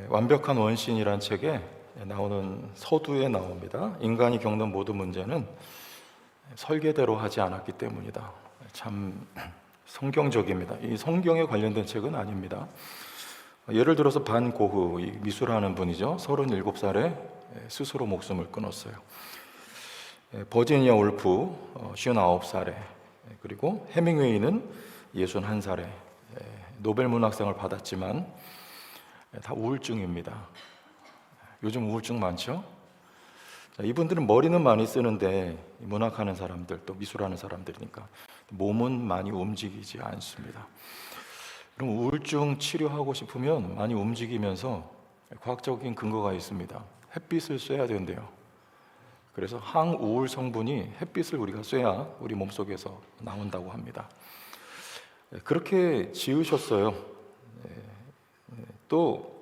완벽한 원신이란 책에 나오는 서두에 나옵니다. 인간이 겪는 모든 문제는 설계대로 하지 않았기 때문이다. 참 성경적입니다. 이 성경에 관련된 책은 아닙니다. 예를 들어서 반 고흐, 미술하는 분이죠. 37살에 스스로 목숨을 끊었어요. 버지니아 울프 59살에, 그리고 해밍웨이는 61살에 노벨 문학상을 받았지만 다 우울증입니다. 요즘 우울증 많죠? 이분들은 머리는 많이 쓰는데 문학하는 사람들, 또 미술하는 사람들이니까 몸은 많이 움직이지 않습니다. 그럼 우울증 치료하고 싶으면 많이 움직이면서 과학적인 근거가 있습니다. 햇빛을 쐬야 된대요. 그래서 항우울 성분이 햇빛을 우리가 쐬야 우리 몸속에서 나온다고 합니다. 그렇게 지으셨어요. 또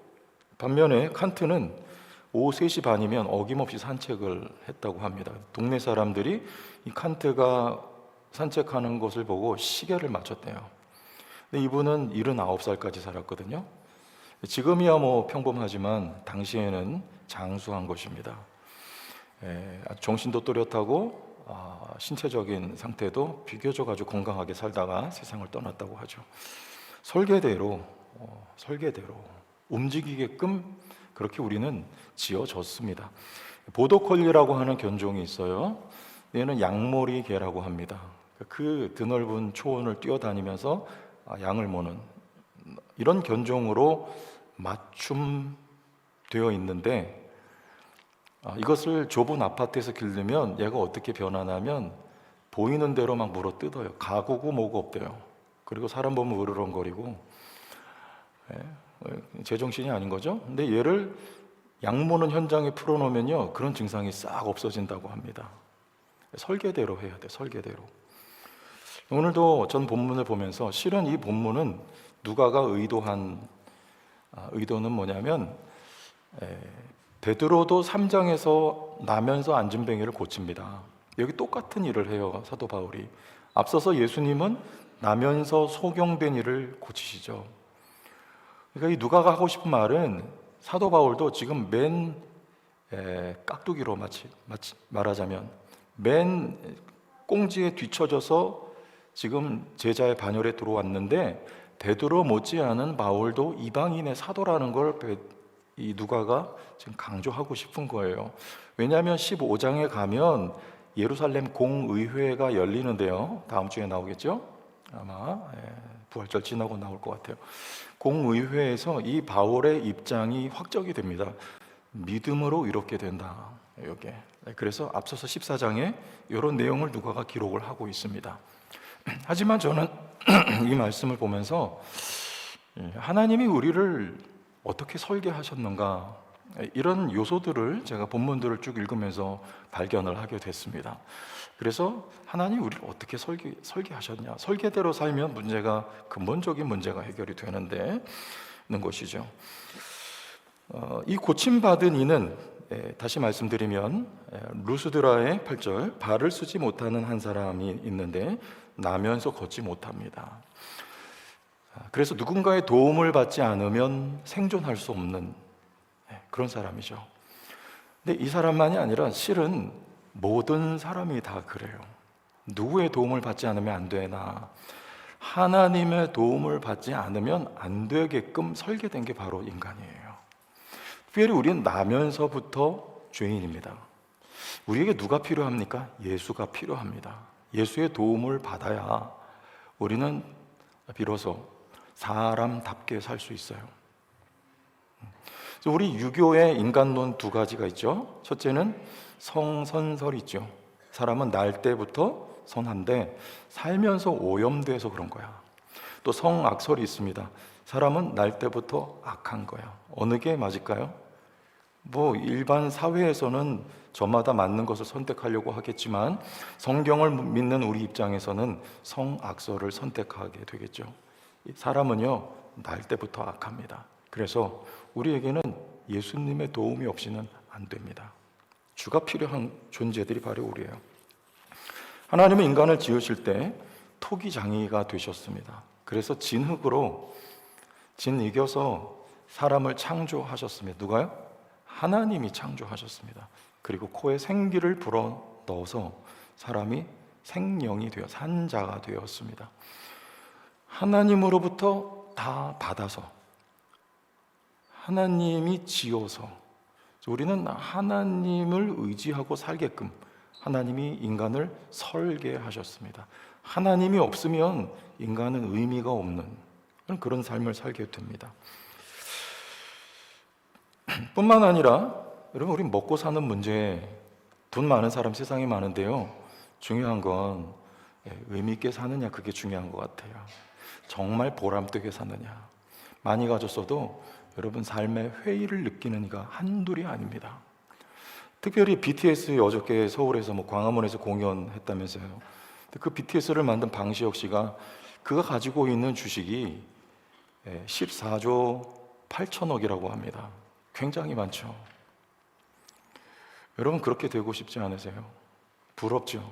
반면에 칸트는 오후 3시 반이면 어김없이 산책을 했다고 합니다. 동네 사람들이 이 칸트가 산책하는 것을 보고 시계를 맞췄대요. 근데 이분은 79살까지 살았거든요. 지금이야 뭐 평범하지만 당시에는 장수한 것입니다. 정신도 또렷하고 신체적인 상태도 비교적 아주 건강하게 살다가 세상을 떠났다고 하죠. 설계대로 움직이게끔 그렇게 우리는 지어졌습니다. 보더콜리라고 하는 견종이 있어요. 얘는 양머리 개라고 합니다. 그 드넓은 초원을 뛰어다니면서 양을 모는 이런 견종으로 맞춤되어 있는데, 이것을 좁은 아파트에서 기르면 얘가 어떻게 변하냐면 보이는 대로 막 물어 뜯어요. 가구고 뭐고 없대요. 그리고 사람 보면 으르렁거리고, 제정신이 아닌 거죠. 근데 얘를 양 모는 현장에 풀어놓으면요, 그런 증상이 싹 없어진다고 합니다. 설계대로 해야 돼, 설계대로. 오늘도 전 본문을 보면서 실은 이 본문은 누가가 의도는 뭐냐면, 베드로도 3장에서 나면서 안진뱅이를 고칩니다. 여기 똑같은 일을 해요, 사도 바울이. 앞서서 예수님은 나면서 소경된 이를 고치시죠. 그러니까 이 누가가 하고 싶은 말은 사도 바울도 지금 맨 깍두기로 말하자면 맨 꽁지에 뒤처져서 지금 제자의 반열에 들어왔는데, 베드로 못지않은 바울도 이방인의 사도라는 걸 이 누가가 지금 강조하고 싶은 거예요. 왜냐하면 15장에 가면 예루살렘 공의회가 열리는데요, 다음 주에 나오겠죠? 아마 부활절 지나고 나올 것 같아요. 공의회에서 이 바울의 입장이 확정이 됩니다. 믿음으로 이렇게 된다, 이게. 그래서 앞서서 14장에 이런 내용을 누가가 기록을 하고 있습니다. 하지만 저는 이 말씀을 보면서 하나님이 우리를 어떻게 설계하셨는가, 이런 요소들을 제가 본문들을 쭉 읽으면서 발견을 하게 됐습니다. 그래서 하나님 우리를 어떻게 설계하셨냐, 설계대로 살면 근본적인 문제가 해결이 되는 것이죠. 이 고침받은 이는, 다시 말씀드리면 루스드라의 8절, 발을 쓰지 못하는 한 사람이 있는데 나면서 걷지 못합니다. 그래서 누군가의 도움을 받지 않으면 생존할 수 없는 그런 사람이죠. 근데 이 사람만이 아니라 실은 모든 사람이 다 그래요. 누구의 도움을 받지 않으면 안 되나, 하나님의 도움을 받지 않으면 안 되게끔 설계된 게 바로 인간이에요. 특별히 우리는 나면서부터 죄인입니다. 우리에게 누가 필요합니까? 예수가 필요합니다. 예수의 도움을 받아야 우리는 비로소 사람답게 살 수 있어요. 우리 유교의 인간론 2가지가 있죠. 첫째는 성선설이 있죠. 사람은 날 때부터 선한데 살면서 오염돼서 그런 거야. 또 성악설이 있습니다. 사람은 날 때부터 악한 거야. 어느 게 맞을까요? 일반 사회에서는 저마다 맞는 것을 선택하려고 하겠지만 성경을 믿는 우리 입장에서는 성악설을 선택하게 되겠죠. 사람은요, 날 때부터 악합니다. 그래서 우리에게는 예수님의 도움이 없이는 안 됩니다. 주가 필요한 존재들이 바로 우리예요. 하나님은 인간을 지으실 때 토기장이가 되셨습니다. 그래서 진흙으로 진 이겨서 사람을 창조하셨습니다. 누가요? 하나님이 창조하셨습니다. 그리고 코에 생기를 불어 넣어서 사람이 생명이 되어 산자가 되었습니다. 하나님으로부터 다 받아서 하나님이 지어서 우리는 하나님을 의지하고 살게끔 하나님이 인간을 설계하셨습니다. 하나님이 없으면 인간은 의미가 없는 그런 삶을 살게 됩니다. 뿐만 아니라 여러분, 우리 먹고 사는 문제, 돈 많은 사람 세상에 많은데요, 중요한 건 의미 있게 사느냐, 그게 중요한 것 같아요. 정말 보람되게 사느냐. 많이 가졌어도 여러분 삶의 회의를 느끼는 이가 한둘이 아닙니다. 특별히 BTS 어저께 서울에서 광화문에서 공연했다면서요. 그 BTS를 만든 방시혁 씨가 그가 가지고 있는 주식이 14조 8천억이라고 합니다. 굉장히 많죠. 여러분, 그렇게 되고 싶지 않으세요? 부럽죠?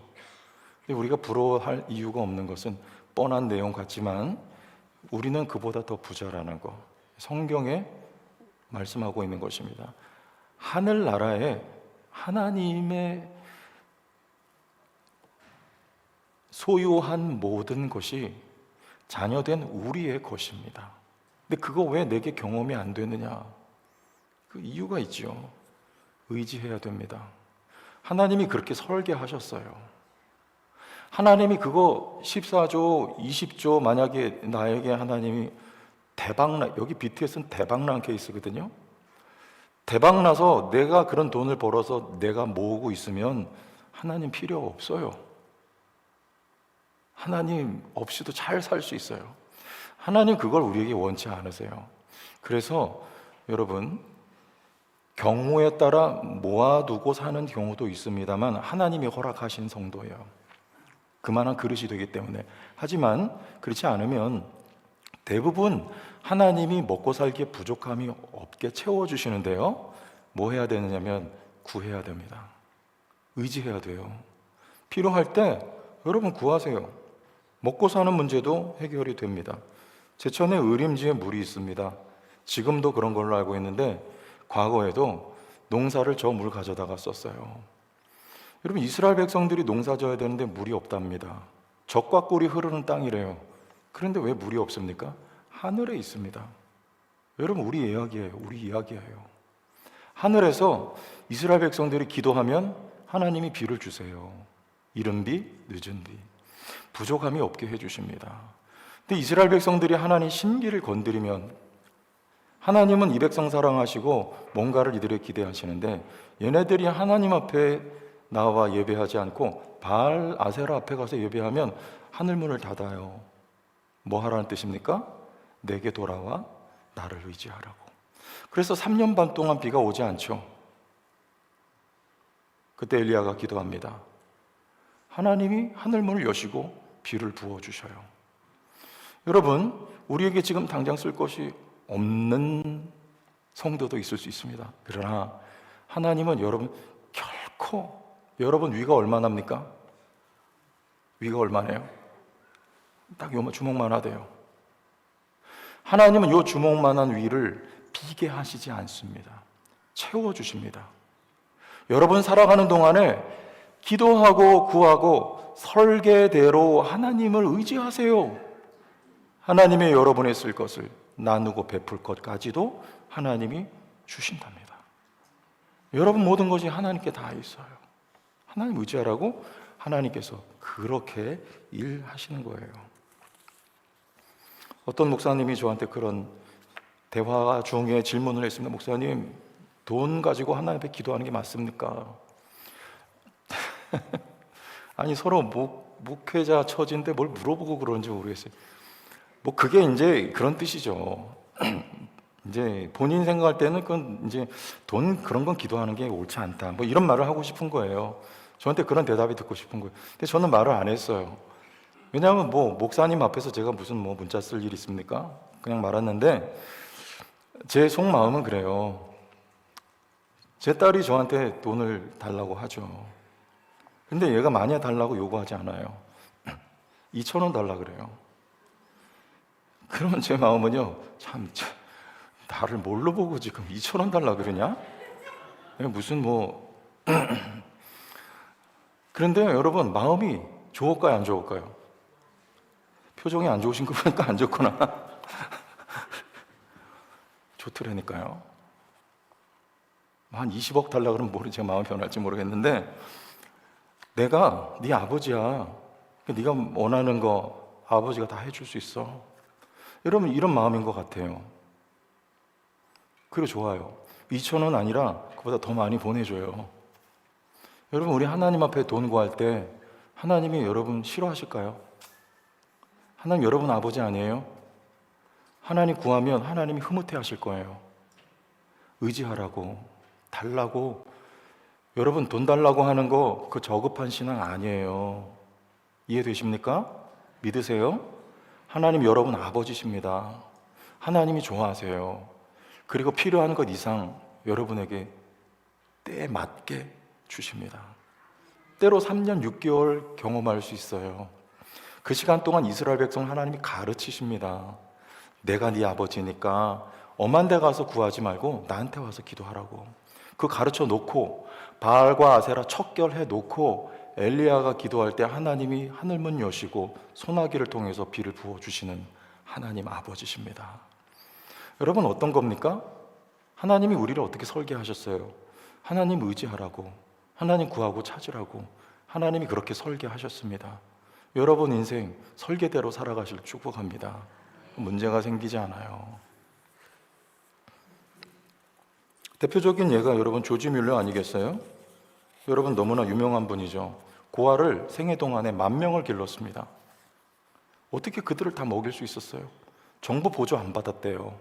근데 우리가 부러워할 이유가 없는 것은 뻔한 내용 같지만 우리는 그보다 더 부자라는 거, 성경에 말씀하고 있는 것입니다. 하늘나라에 하나님의 소유한 모든 것이 자녀된 우리의 것입니다. 근데 그거 왜 내게 경험이 안 되느냐? 그 이유가 있죠. 의지해야 됩니다. 하나님이 그렇게 설계하셨어요. 하나님이 그거 14조, 20조 만약에 나에게 하나님이 여기 BTS는 대박난 케이스거든요. 대박나서 내가 그런 돈을 벌어서 내가 모으고 있으면 하나님 필요 없어요. 하나님 없이도 잘 살 수 있어요. 하나님 그걸 우리에게 원치 않으세요. 그래서 여러분, 경우에 따라 모아두고 사는 경우도 있습니다만 하나님이 허락하신 정도예요. 그만한 그릇이 되기 때문에. 하지만 그렇지 않으면 대부분 하나님이 먹고 살기에 부족함이 없게 채워주시는데요, 뭐 해야 되느냐면 구해야 됩니다. 의지해야 돼요. 필요할 때 여러분 구하세요. 먹고 사는 문제도 해결이 됩니다. 제천에 의림지에 물이 있습니다. 지금도 그런 걸로 알고 있는데 과거에도 농사를 저 물 가져다가 썼어요. 여러분, 이스라엘 백성들이 농사 져야 되는데 물이 없답니다. 적과 꿀이 흐르는 땅이래요. 그런데 왜 물이 없습니까? 하늘에 있습니다. 여러분, 우리 이야기예요. 하늘에서 이스라엘 백성들이 기도하면 하나님이 비를 주세요. 이른 비, 늦은 비, 부족함이 없게 해주십니다. 근데 이스라엘 백성들이 하나님 심기를 건드리면 하나님은 이 백성 사랑하시고 뭔가를 이들에게 기대하시는데 얘네들이 하나님 앞에 나와 예배하지 않고 바알 아세라 앞에 가서 예배하면 하늘문을 닫아요. 뭐 하라는 뜻입니까? 내게 돌아와 나를 의지하라고. 그래서 3년 반 동안 비가 오지 않죠. 그때 엘리야가 기도합니다. 하나님이 하늘문을 여시고 비를 부어주셔요. 여러분, 우리에게 지금 당장 쓸 것이 없는 성도도 있을 수 있습니다. 그러나 하나님은 여러분 결코, 여러분 위가 얼마나입니까? 위가 얼마네요? 딱 요 주먹만 하대요. 하나님은 요 주먹만한 위를 비게 하시지 않습니다. 채워주십니다. 여러분 살아가는 동안에 기도하고 구하고 설계대로 하나님을 의지하세요. 하나님의 여러분의 쓸 것을 나누고 베풀 것까지도 하나님이 주신답니다. 여러분 모든 것이 하나님께 다 있어요. 하나님 의지하라고 하나님께서 그렇게 일하시는 거예요. 어떤 목사님이 저한테 그런 대화 중에 질문을 했습니다. 목사님, 돈 가지고 하나님 앞에 기도하는 게 맞습니까? 아니, 서로 목회자 처지인데 뭘 물어보고 그러는지 모르겠어요. 뭐 그게 이제 그런 뜻이죠. 이제 본인 생각할 때는 그건 이제 돈 그런 건 기도하는 게 옳지 않다. 뭐 이런 말을 하고 싶은 거예요. 저한테 그런 대답이 듣고 싶은 거예요. 근데 저는 말을 안 했어요. 왜냐하면 뭐 목사님 앞에서 제가 무슨 뭐 문자 쓸 일 있습니까? 그냥 말았는데 제 속마음은 그래요. 제 딸이 저한테 돈을 달라고 하죠. 근데 얘가 많이 달라고 요구하지 않아요. 2,000원 달라 그래요. 그러면 제 마음은요, 참 나를 뭘로 보고 지금 2천 원 달라 그러냐? 무슨 뭐 그런데 여러분, 마음이 좋을까요, 안 좋을까요? 표정이 안 좋으신 거 보니까 안 좋구나. 좋더라니까요. 한 20억 달라 그러면 제가 마음이 변할지 모르겠는데, 내가 네 아버지야. 네가 원하는 거 아버지가 다 해줄 수 있어. 여러분, 이런 마음인 것 같아요. 그리고 좋아요. 2천 원 아니라 그보다 더 많이 보내줘요. 여러분, 우리 하나님 앞에 돈 구할 때 하나님이 여러분 싫어하실까요? 하나님 여러분 아버지 아니에요? 하나님 구하면 하나님이 흐뭇해 하실 거예요. 의지하라고, 달라고. 여러분, 돈 달라고 하는 거 그 저급한 신앙 아니에요. 이해되십니까? 믿으세요? 하나님 여러분 아버지십니다. 하나님이 좋아하세요. 그리고 필요한 것 이상 여러분에게 때에 맞게 주십니다. 때로 3년 6개월 경험할 수 있어요. 그 시간 동안 이스라엘 백성 하나님이 가르치십니다. 내가 네 아버지니까 엄한 데 가서 구하지 말고 나한테 와서 기도하라고. 그 가르쳐 놓고 바알과 아세라 척결해 놓고 엘리야가 기도할 때 하나님이 하늘문 여시고 소나기를 통해서 비를 부어주시는 하나님 아버지십니다. 여러분, 어떤 겁니까? 하나님이 우리를 어떻게 설계하셨어요? 하나님 의지하라고, 하나님 구하고 찾으라고. 하나님이 그렇게 설계하셨습니다. 여러분 인생 설계대로 살아가실 축복합니다. 문제가 생기지 않아요. 대표적인 예가 여러분 조지 뮬러 아니겠어요? 여러분 너무나 유명한 분이죠. 고아를 생애 동안에 10,000명을 길렀습니다. 어떻게 그들을 다 먹일 수 있었어요? 정부 보조 안 받았대요.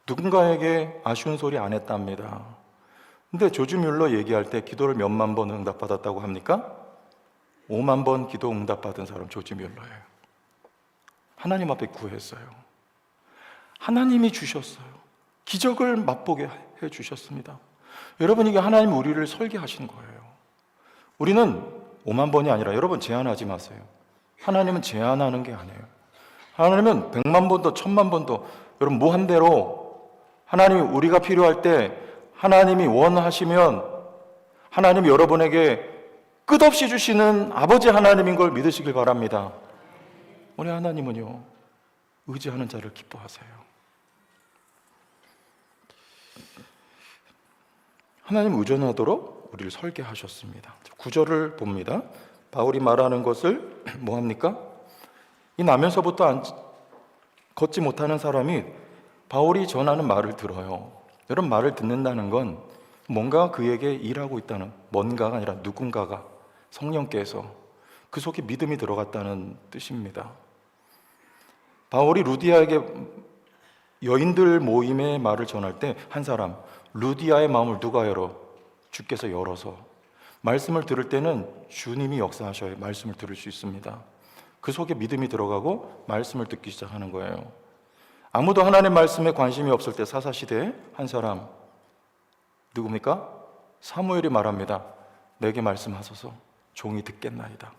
누군가에게 아쉬운 소리 안 했답니다. 근데 조지 뮬러 얘기할 때 기도를 몇만 번 응답받았다고 합니까? 5만 번 기도 응답받은 사람 조지 뮬러예요. 하나님 앞에 구했어요. 하나님이 주셨어요. 기적을 맛보게 해주셨습니다. 여러분, 이게 하나님 우리를 설계하신 거예요. 우리는 5만 번이 아니라, 여러분 제한하지 마세요. 하나님은 제한하는 게 아니에요. 하나님은 100만 번도 1000만 번도 여러분 무한대로, 하나님이 우리가 필요할 때 하나님이 원하시면 하나님이 여러분에게 끝없이 주시는 아버지 하나님인 걸 믿으시길 바랍니다. 우리 하나님은요, 의지하는 자를 기뻐하세요. 하나님 의존하도록 우리를 설계하셨습니다. 9절을 봅니다. 바울이 말하는 것을 뭐합니까? 이 나면서부터 걷지 못하는 사람이 바울이 전하는 말을 들어요. 여러분, 말을 듣는다는 건 뭔가 그에게 일하고 있다는, 뭔가가 아니라 누군가가, 성령께서 그 속에 믿음이 들어갔다는 뜻입니다. 바울이 루디아에게 여인들 모임의 말을 전할 때 한 사람, 루디아의 마음을 누가 열어? 주께서 열어서. 말씀을 들을 때는 주님이 역사하셔야 말씀을 들을 수 있습니다. 그 속에 믿음이 들어가고 말씀을 듣기 시작하는 거예요. 아무도 하나님의 말씀에 관심이 없을 때 사사시대에 한 사람, 누굽니까? 사무엘이 말합니다. 내게 말씀하소서, 종이 듣겠나이다.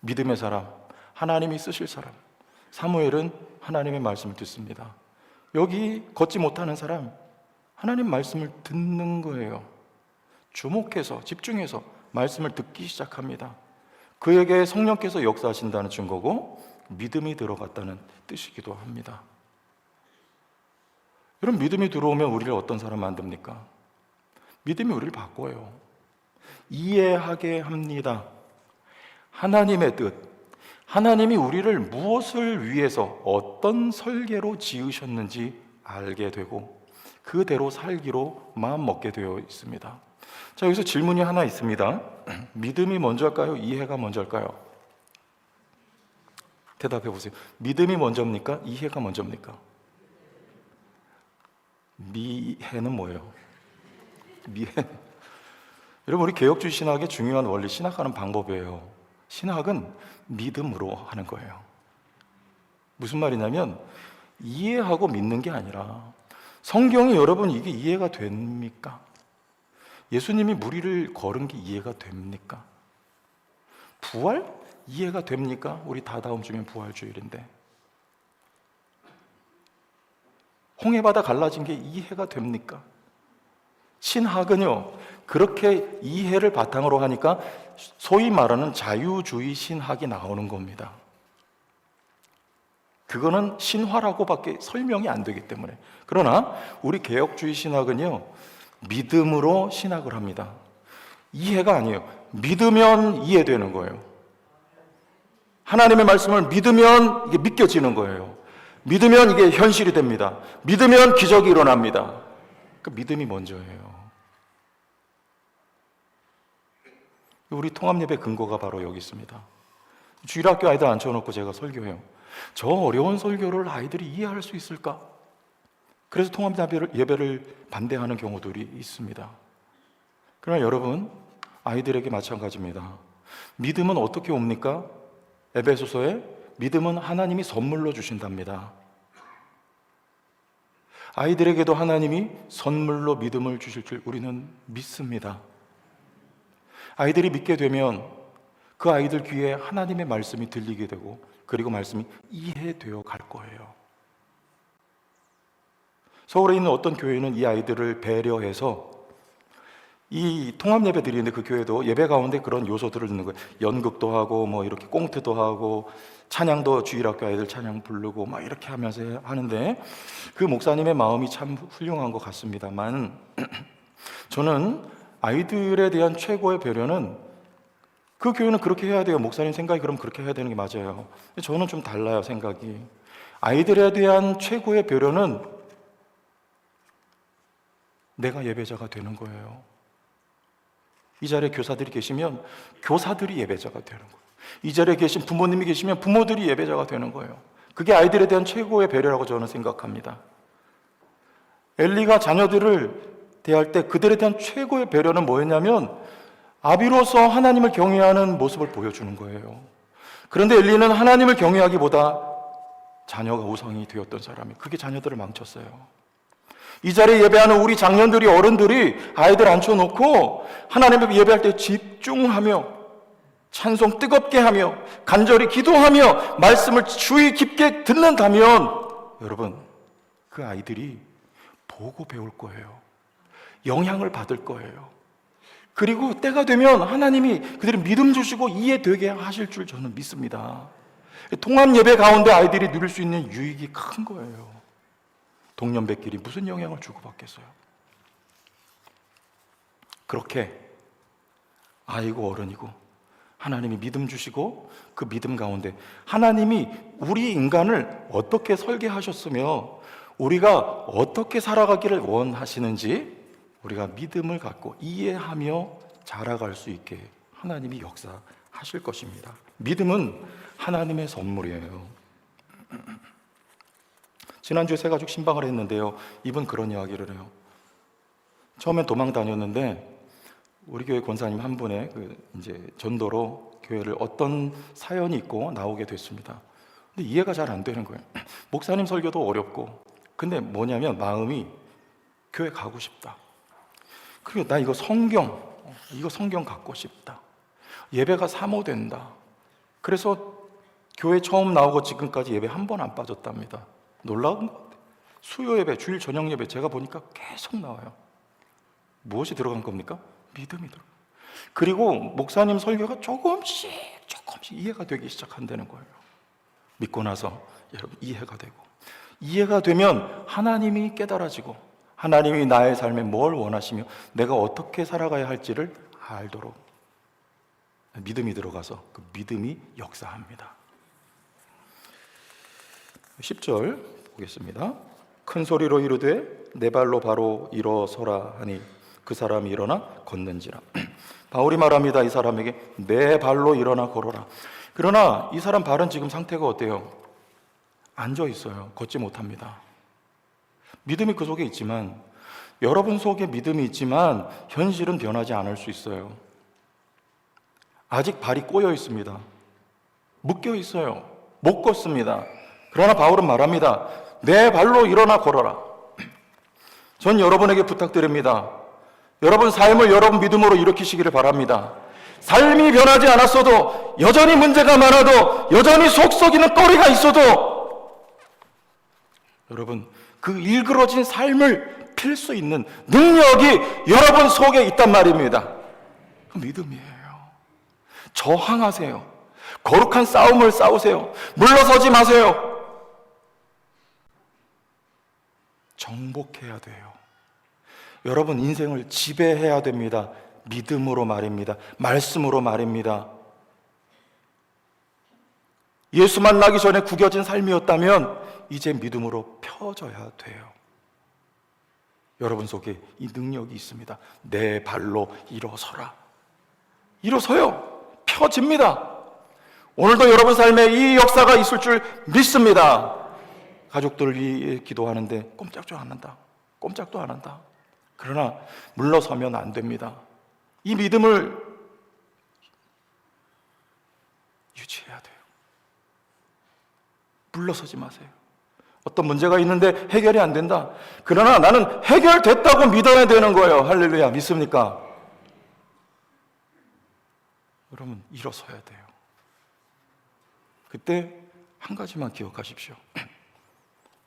믿음의 사람, 하나님이 쓰실 사람. 사무엘은 하나님의 말씀을 듣습니다. 여기 걷지 못하는 사람, 하나님 말씀을 듣는 거예요. 주목해서, 집중해서 말씀을 듣기 시작합니다. 그에게 성령께서 역사하신다는 증거고 믿음이 들어갔다는 뜻이기도 합니다. 여러분, 믿음이 들어오면 우리를 어떤 사람 만듭니까? 믿음이 우리를 바꿔요. 이해하게 합니다. 하나님의 뜻, 하나님이 우리를 무엇을 위해서 어떤 설계로 지으셨는지 알게 되고 그대로 살기로 마음먹게 되어 있습니다. 자, 여기서 질문이 하나 있습니다. 믿음이 먼저일까요? 이해가 먼저일까요? 대답해 보세요. 믿음이 먼저입니까? 이해가 먼저입니까? 미해는 뭐예요? 미해. 여러분, 우리 개혁주의 신학의 중요한 원리, 신학하는 방법이에요. 신학은 믿음으로 하는 거예요. 무슨 말이냐면 이해하고 믿는 게 아니라, 성경이 여러분 이게 이해가 됩니까? 예수님이 무리를 걸은 게 이해가 됩니까? 부활? 이해가 됩니까? 우리 다 다음 주면 부활주일인데. 홍해바다 갈라진 게 이해가 됩니까? 신학은요, 그렇게 이해를 바탕으로 하니까 소위 말하는 자유주의 신학이 나오는 겁니다. 그거는 신화라고밖에 설명이 안 되기 때문에. 그러나 우리 개혁주의 신학은요, 믿음으로 신학을 합니다. 이해가 아니에요. 믿으면 이해되는 거예요. 하나님의 말씀을 믿으면 이게 믿겨지는 거예요. 믿으면 이게 현실이 됩니다. 믿으면 기적이 일어납니다. 그 믿음이 먼저예요. 우리 통합예배 근거가 바로 여기 있습니다. 주일학교 아이들 앉혀놓고 제가 설교해요. 저 어려운 설교를 아이들이 이해할 수 있을까? 그래서 통합예배를 반대하는 경우들이 있습니다. 그러나 여러분, 아이들에게 마찬가지입니다. 믿음은 어떻게 옵니까? 에베소서에 믿음은 하나님이 선물로 주신답니다. 아이들에게도 하나님이 선물로 믿음을 주실 줄 우리는 믿습니다. 아이들이 믿게 되면 그 아이들 귀에 하나님의 말씀이 들리게 되고, 그리고 말씀이 이해되어 갈 거예요. 서울에 있는 어떤 교회는 이 아이들을 배려해서 이 통합예배 드리는데, 그 교회도 예배 가운데 그런 요소들을 넣는 거예요. 연극도 하고 뭐 이렇게 꽁트도 하고 찬양도 주일학교 아이들 찬양 부르고 막 이렇게 하면서 하는데, 그 목사님의 마음이 참 훌륭한 것 같습니다만 저는 아이들에 대한 최고의 배려는, 그 교회는 그렇게 해야 돼요. 목사님 생각이 그럼 그렇게 해야 되는 게 맞아요. 저는 좀 달라요, 생각이. 아이들에 대한 최고의 배려는 내가 예배자가 되는 거예요. 이 자리에 교사들이 계시면 교사들이 예배자가 되는 거예요. 이 자리에 계신 부모님이 계시면 부모들이 예배자가 되는 거예요. 그게 아이들에 대한 최고의 배려라고 저는 생각합니다. 엘리가 자녀들을 대할 때 그들에 대한 최고의 배려는 뭐였냐면, 아비로서 하나님을 경외하는 모습을 보여주는 거예요. 그런데 엘리는 하나님을 경외하기보다 자녀가 우상이 되었던 사람이, 그게 자녀들을 망쳤어요. 이 자리에 예배하는 우리 장년들이, 어른들이 아이들 앉혀놓고 하나님을 예배할 때 집중하며 찬송 뜨겁게 하며 간절히 기도하며 말씀을 주의 깊게 듣는다면, 여러분, 그 아이들이 보고 배울 거예요. 영향을 받을 거예요. 그리고 때가 되면 하나님이 그들이 믿음 주시고 이해되게 하실 줄 저는 믿습니다. 통합 예배 가운데 아이들이 누릴 수 있는 유익이 큰 거예요. 동년배끼리 무슨 영향을 주고받겠어요? 그렇게 아이고 어른이고 하나님이 믿음 주시고, 그 믿음 가운데 하나님이 우리 인간을 어떻게 설계하셨으며 우리가 어떻게 살아가기를 원하시는지 우리가 믿음을 갖고 이해하며 자라갈 수 있게 하나님이 역사하실 것입니다. 믿음은 하나님의 선물이에요. 지난주에 새 가족 신방을 했는데요, 이분 그런 이야기를 해요. 처음엔 도망 다녔는데 우리 교회 권사님 한 분의 이제 전도로 교회를 어떤 사연이 있고 나오게 됐습니다. 근데 이해가 잘 안 되는 거예요. 목사님 설교도 어렵고, 근데 뭐냐면 마음이 교회 가고 싶다. 그리고 나 이거 성경 갖고 싶다. 예배가 사모된다. 그래서 교회 처음 나오고 지금까지 예배 한 번 안 빠졌답니다. 놀라운 것 같아요. 수요 예배, 주일 저녁 예배 제가 보니까 계속 나와요. 무엇이 들어간 겁니까? 믿음이 들어가요. 그리고 목사님 설교가 조금씩 이해가 되기 시작한다는 거예요. 믿고 나서 여러분 이해가 되고, 이해가 되면 하나님이 깨달아지고 하나님이 나의 삶에 뭘 원하시며 내가 어떻게 살아가야 할지를 알도록 믿음이 들어가서 그 믿음이 역사합니다. 10절 보겠습니다. 큰 소리로 이르되 내 발로 바로 일어서라 하니 그 사람이 일어나 걷는지라. 바울이 말합니다. 이 사람에게 내 발로 일어나 걸어라. 그러나 이 사람 발은 지금 상태가 어때요? 앉아 있어요. 걷지 못합니다. 믿음이 그 속에 있지만, 여러분 속에 믿음이 있지만 현실은 변하지 않을 수 있어요. 아직 발이 꼬여 있습니다. 묶여 있어요. 못 걷습니다. 그러나 바울은 말합니다. 내 발로 일어나 걸어라. 전 여러분에게 부탁드립니다. 여러분 삶을 여러분 믿음으로 일으키시기를 바랍니다. 삶이 변하지 않았어도, 여전히 문제가 많아도, 여전히 속 썩이는 거리가 있어도, 여러분 그 일그러진 삶을 필 수 있는 능력이 여러분 속에 있단 말입니다. 그 믿음이에요. 저항하세요. 거룩한 싸움을 싸우세요. 물러서지 마세요. 정복해야 돼요. 여러분 인생을 지배해야 됩니다. 믿음으로 말입니다. 말씀으로 말입니다. 예수 만나기 전에 구겨진 삶이었다면 이제 믿음으로 펴져야 돼요. 여러분 속에 이 능력이 있습니다. 내 발로 일어서라. 일어서요. 펴집니다. 오늘도 여러분 삶에 이 역사가 있을 줄 믿습니다. 가족들 위해 기도하는데 꼼짝도 안 한다. 꼼짝도 안 한다. 그러나 물러서면 안 됩니다. 이 믿음을 유지해야 돼요. 물러서지 마세요. 어떤 문제가 있는데 해결이 안 된다. 그러나 나는 해결됐다고 믿어야 되는 거예요. 할렐루야. 믿습니까? 여러분 일어서야 돼요. 그때 한 가지만 기억하십시오.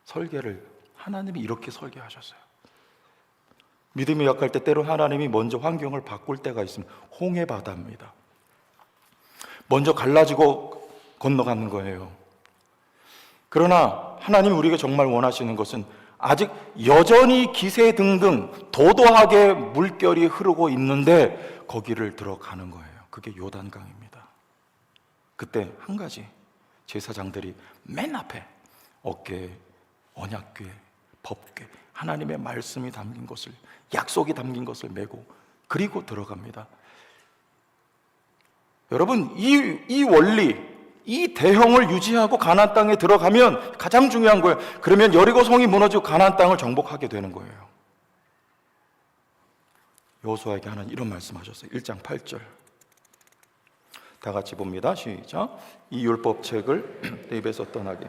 설계를 하나님이 이렇게 설계하셨어요. 믿음이 약할 때 때로 하나님이 먼저 환경을 바꿀 때가 있습니다. 홍해바다입니다. 먼저 갈라지고 건너가는 거예요. 그러나 하나님이 우리에게 정말 원하시는 것은 아직 여전히 기세등등 도도하게 물결이 흐르고 있는데 거기를 들어가는 거예요. 그게 요단강입니다. 그때 한 가지, 제사장들이 맨 앞에 어깨에 언약궤, 법궤, 하나님의 말씀이 담긴 것을, 약속이 담긴 것을 메고 그리고 들어갑니다. 여러분 이 원리, 이 대형을 유지하고 가나안 땅에 들어가면 가장 중요한 거예요. 그러면 여리고 성이 무너지고 가나안 땅을 정복하게 되는 거예요. 여호수아에게 하나님 이런 말씀하셨어요. 1장 8절 다 같이 봅니다. 시작. 이 율법책을 내 입에서 떠나게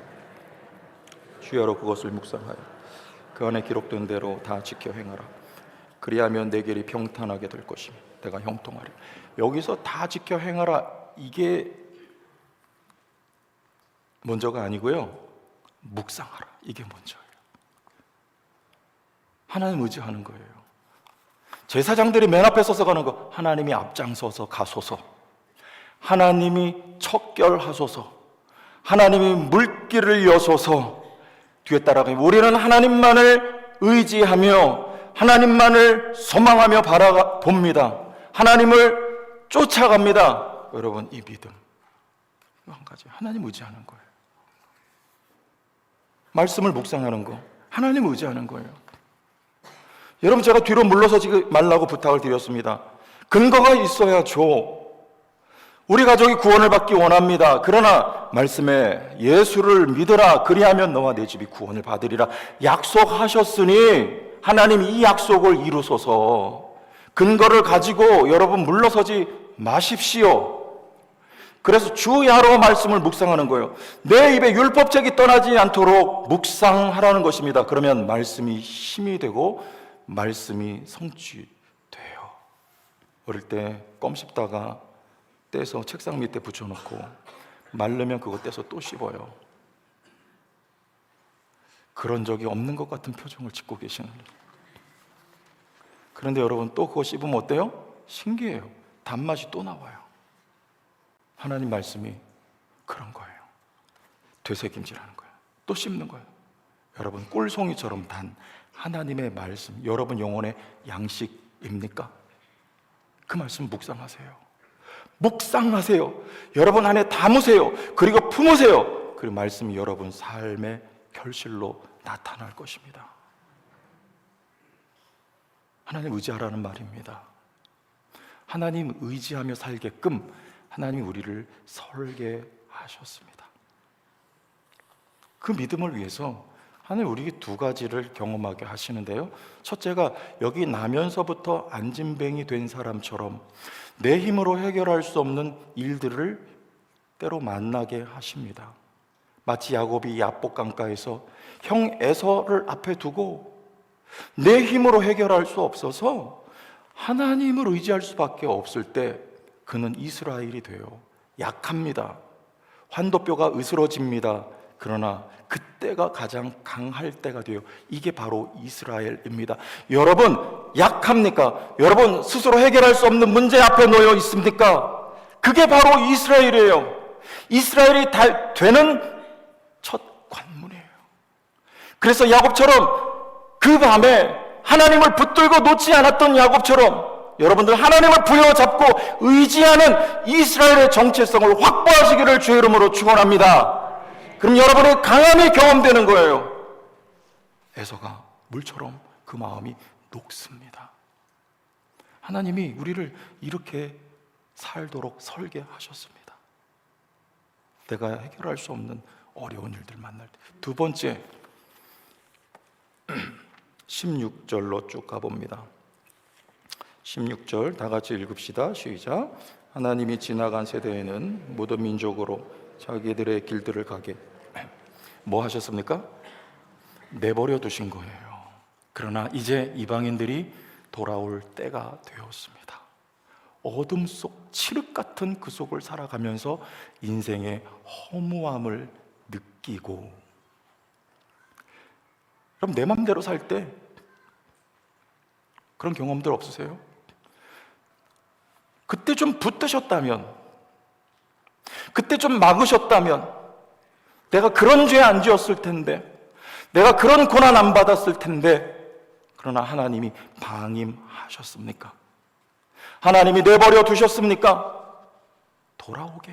주야로 그것을 묵상하여 그 안에 기록된 대로 다 지켜 행하라. 그리하면 내 길이 평탄하게 될 것이며 내가 형통하리. 여기서 다 지켜 행하라, 이게 먼저가 아니고요, 묵상하라, 이게 먼저예요. 하나님 의지하는 거예요. 제사장들이 맨 앞에 서서 가는 거, 하나님이 앞장서서 가소서, 하나님이 척결하소서, 하나님이 물길을 여소서 뒤에 따라가요. 우리는 하나님만을 의지하며 하나님만을 소망하며 바라봅니다. 하나님을 쫓아갑니다. 여러분 이 믿음, 한 가지, 하나님 의지하는 거예요. 말씀을 묵상하는 거, 하나님 의지하는 거예요. 여러분 제가 뒤로 물러서지 말라고 부탁을 드렸습니다. 근거가 있어야죠. 우리 가족이 구원을 받기 원합니다. 그러나 말씀에 예수를 믿으라, 그리하면 너와 내 집이 구원을 받으리라 약속하셨으니 하나님 이 약속을 이루소서. 근거를 가지고 여러분 물러서지 마십시오. 그래서 주야로 말씀을 묵상하는 거예요. 내 입에 율법책이 떠나지 않도록 묵상하라는 것입니다. 그러면 말씀이 힘이 되고 말씀이 성취돼요. 어릴 때 껌 씹다가 떼서 책상 밑에 붙여놓고 마르면 그거 떼서 또 씹어요. 그런 적이 없는 것 같은 표정을 짓고 계시는. 그런데 여러분 또 그거 씹으면 어때요? 신기해요. 단맛이 또 나와요. 하나님 말씀이 그런 거예요. 되새김질하는 거예요. 또 씹는 거예요. 여러분 꿀송이처럼 단 하나님의 말씀, 여러분 영혼의 양식입니까? 그 말씀 묵상하세요. 묵상하세요. 여러분 안에 담으세요. 그리고 품으세요. 그 말씀이 여러분 삶의 결실로 나타날 것입니다. 하나님 의지하라는 말입니다. 하나님 의지하며 살게끔 하나님이 우리를 설계하셨습니다. 그 믿음을 위해서 하나님 우리에게 두 가지를 경험하게 하시는데요, 첫째가 여기 나면서부터 안진뱅이 된 사람처럼 내 힘으로 해결할 수 없는 일들을 때로 만나게 하십니다. 마치 야곱이 야복 강가에서 형 에서를 앞에 두고 내 힘으로 해결할 수 없어서 하나님을 의지할 수밖에 없을 때 그는 이스라엘이 돼요. 약합니다. 환도뼈가 으스러집니다. 그러나 그때가 가장 강할 때가 돼요. 이게 바로 이스라엘입니다. 여러분 약합니까? 여러분 스스로 해결할 수 없는 문제 앞에 놓여 있습니까? 그게 바로 이스라엘이에요. 이스라엘이 되는 첫 관문이에요. 그래서 야곱처럼 그 밤에 하나님을 붙들고 놓지 않았던 야곱처럼 여러분들 하나님을 부여잡고 의지하는 이스라엘의 정체성을 확보하시기를 주의 이름으로 축원합니다. 그럼 여러분의 강함이 경험되는 거예요. 에서가 물처럼 그 마음이 녹습니다. 하나님이 우리를 이렇게 살도록 설계하셨습니다. 내가 해결할 수 없는 어려운 일들 만날 때. 두 번째 16절로 쭉 가봅니다. 16절 다 같이 읽읍시다. 시작. 하나님이 지나간 세대에는 모든 민족으로 자기들의 길들을 가게 뭐 하셨습니까? 내버려 두신 거예요. 그러나 이제 이방인들이 돌아올 때가 되었습니다. 어둠 속 칠흑 같은 그 속을 살아가면서 인생의 허무함을 느끼고, 그럼 내 맘대로 살 때 그런 경험들 없으세요? 그때 좀 붙드셨다면, 그때 좀 막으셨다면, 내가 그런 죄 안 지었을 텐데, 내가 그런 고난 안 받았을 텐데. 그러나 하나님이 방임하셨습니까? 하나님이 내버려 두셨습니까? 돌아오게.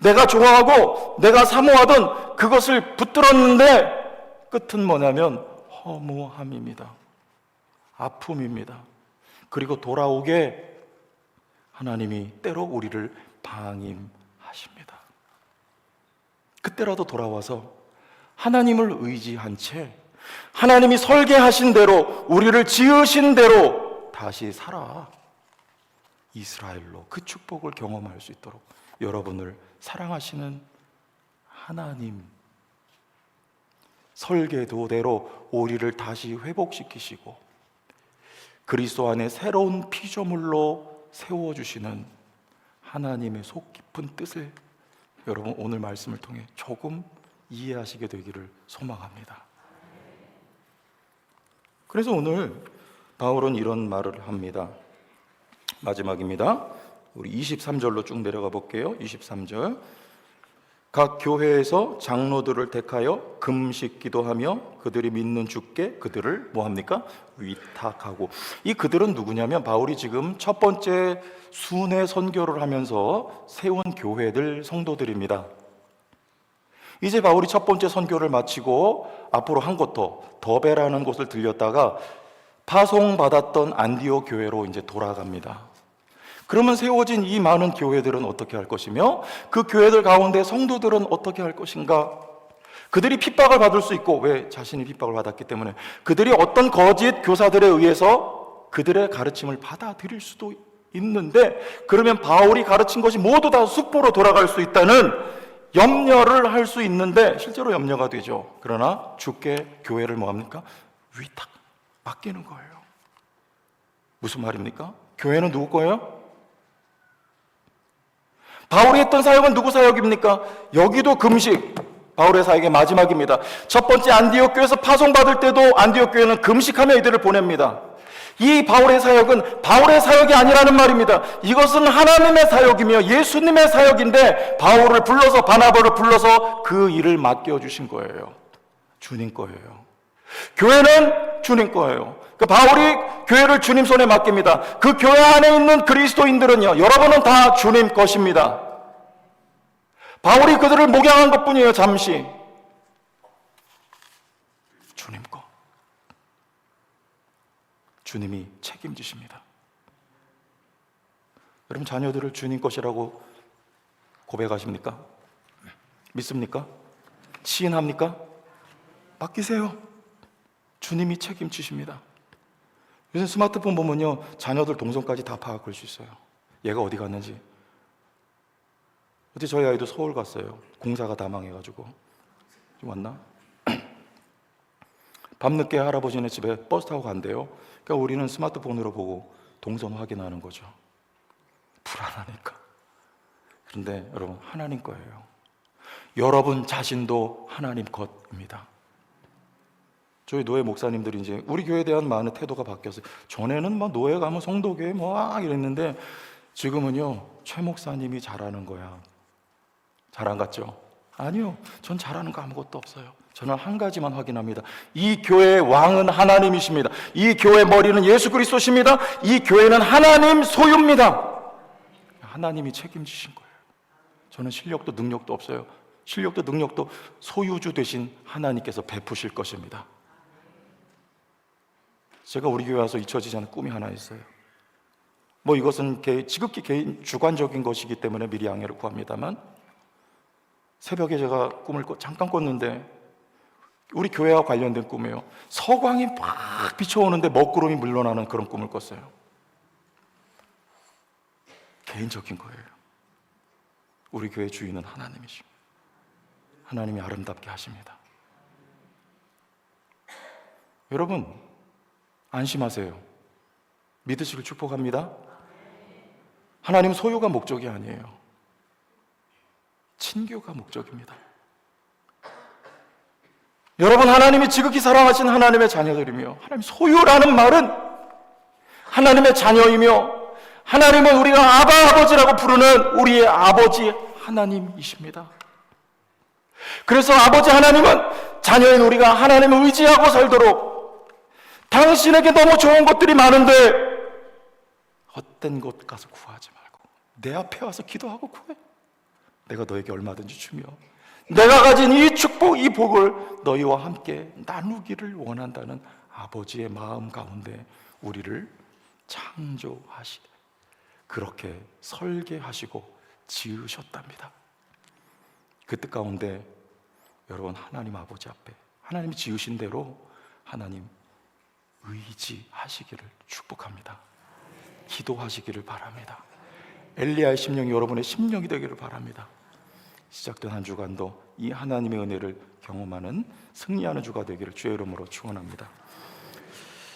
내가 좋아하고 내가 사모하던 그것을 붙들었는데 끝은 뭐냐면 허무함입니다. 아픔입니다. 그리고 돌아오게 하나님이 때로 우리를 방임하십니다. 그때라도 돌아와서 하나님을 의지한 채 하나님이 설계하신 대로, 우리를 지으신 대로 다시 살아 이스라엘로 그 축복을 경험할 수 있도록 여러분을 사랑하시는 하나님, 설계도대로 우리를 다시 회복시키시고 그리스도 안에 새로운 피조물로 세워주시는 하나님의 속 깊은 뜻을 여러분 오늘 말씀을 통해 조금 이해하시게 되기를 소망합니다. 그래서 오늘 바울은 이런 말을 합니다. 마지막입니다. 우리 23절로 쭉 내려가 볼게요. 23절. 각 교회에서 장로들을 택하여 금식 기도하며 그들이 믿는 주께 그들을 뭐합니까? 위탁하고. 이 그들은 누구냐면 바울이 지금 첫 번째 순회 선교를 하면서 세운 교회들 성도들입니다. 이제 바울이 첫 번째 선교를 마치고 앞으로 한 곳 더베라는 곳을 들렸다가 파송받았던 안디옥 교회로 이제 돌아갑니다. 그러면 세워진 이 많은 교회들은 어떻게 할 것이며 그 교회들 가운데 성도들은 어떻게 할 것인가? 그들이 핍박을 받을 수 있고, 왜? 자신이 핍박을 받았기 때문에. 그들이 어떤 거짓 교사들에 의해서 그들의 가르침을 받아들일 수도 있는데, 그러면 바울이 가르친 것이 모두 다 숙보로 돌아갈 수 있다는 염려를 할 수 있는데 실제로 염려가 되죠. 그러나 주께 교회를 뭐합니까? 위탁, 맡기는 거예요. 무슨 말입니까? 교회는 누구 거예요? 바울이 했던 사역은 누구 사역입니까? 여기도 금식, 바울의 사역의 마지막입니다. 첫 번째 안디옥 교회에서 파송받을 때도 안디옥 교회는 금식하며 이들을 보냅니다. 이 바울의 사역은 바울의 사역이 아니라는 말입니다. 이것은 하나님의 사역이며 예수님의 사역인데 바울을 불러서, 바나바를 불러서 그 일을 맡겨주신 거예요. 주님 거예요. 교회는 주님 거예요. 그 바울이 교회를 주님 손에 맡깁니다. 그 교회 안에 있는 그리스도인들은요, 여러분은 다 주님 것입니다. 바울이 그들을 목양한 것뿐이에요. 잠시. 주님 거. 주님이 책임지십니다. 여러분 자녀들을 주님 것이라고 고백하십니까? 믿습니까? 시인합니까? 맡기세요. 주님이 책임지십니다. 요즘 스마트폰 보면요, 자녀들 동선까지 다 파악할 수 있어요. 얘가 어디 갔는지. 어제 저희 아이도 서울 갔어요. 공사가 다 망해가지고. 좀 왔나? 밤늦게 할아버지네 집에 버스 타고 간대요. 그러니까 우리는 스마트폰으로 보고 동선 확인하는 거죠. 불안하니까. 그런데 여러분, 하나님 거예요. 여러분 자신도 하나님 것입니다. 저희 노예 목사님들이 이제 우리 교회에 대한 많은 태도가 바뀌었어요. 전에는 뭐 노예 가면 성도교회 뭐 이랬는데 지금은요, 최 목사님이 잘하는 거야. 잘안 같죠? 아니요, 전 잘하는 거 아무것도 없어요. 저는 한 가지만 확인합니다. 이 교회의 왕은 하나님이십니다. 이 교회의 머리는 예수 그리스도십니다. 이 교회는 하나님 소유입니다. 하나님이 책임지신 거예요. 저는 실력도 능력도 없어요. 실력도 능력도 소유주 되신 하나님께서 베푸실 것입니다. 제가 우리 교회 와서 잊혀지지 않은 꿈이 하나 있어요. 뭐 이것은 지극히 개인 주관적인 것이기 때문에 미리 양해를 구합니다만, 새벽에 제가 꿈을 잠깐 꿨는데 우리 교회와 관련된 꿈이에요. 서광이 막 비춰오는데 먹구름이 물러나는 그런 꿈을 꿨어요. 개인적인 거예요. 우리 교회 주인은 하나님이십니다. 하나님이 아름답게 하십니다. 여러분, 안심하세요. 믿으시길 축복합니다. 하나님 소유가 목적이 아니에요. 친교가 목적입니다. 여러분, 하나님이 지극히 사랑하신 하나님의 자녀들이며, 하나님 소유라는 말은 하나님의 자녀이며, 하나님은 우리가 아바 아버지라고 부르는 우리의 아버지 하나님이십니다. 그래서 아버지 하나님은 자녀인 우리가 하나님을 의지하고 살도록, 당신에게 너무 좋은 것들이 많은데 헛된 곳 가서 구하지 말고 내 앞에 와서 기도하고 구해. 내가 너에게 얼마든지 주며 내가 가진 이 축복, 이 복을 너희와 함께 나누기를 원한다는 아버지의 마음 가운데 우리를 창조하시되 그렇게 설계하시고 지으셨답니다. 그 뜻 가운데 여러분, 하나님 아버지 앞에 하나님이 지으신 대로 하나님 의지하시기를 축복합니다. 기도하시기를 바랍니다. 엘리야의 심령이 여러분의 심령이 되기를 바랍니다. 시작된 한 주간도 이 하나님의 은혜를 경험하는 승리하는 주가 되기를 주의 이름으로 축원합니다.